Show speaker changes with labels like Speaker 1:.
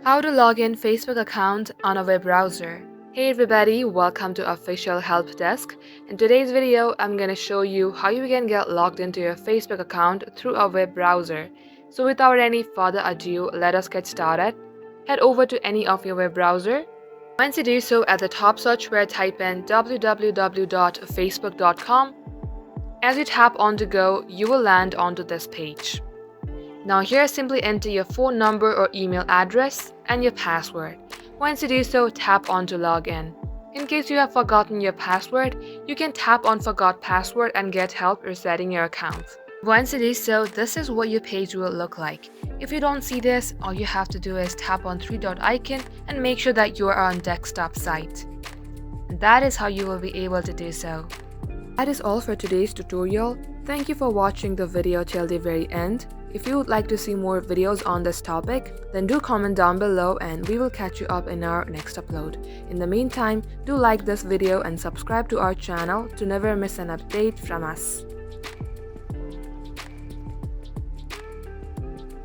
Speaker 1: How to log in Facebook account on a web browser. Hey everybody, welcome to Official Help Desk. In today's video, I'm going to show you how you can get logged into your Facebook account through a web browser. So without any further ado, let us get started. Head over to any of your web browser. Once you do so, at the top search bar type in www.facebook.com. As you tap on to go, you will land onto this page. Now here simply enter your phone number or email address and your password. Once you do so, tap on to log in. In case you have forgotten your password, you can tap on forgot password and get help resetting your account. Once you do so, this is what your page will look like. If you don't see this, all you have to do is tap on three-dot icon and make sure that you are on desktop site. And that is how you will be able to do so. That is all for today's tutorial. Thank you for watching the video till the very end. If you would like to see more videos on this topic, then do comment down below and we will catch you up in our next upload. In the meantime, do like this video and subscribe to our channel to never miss an update from us.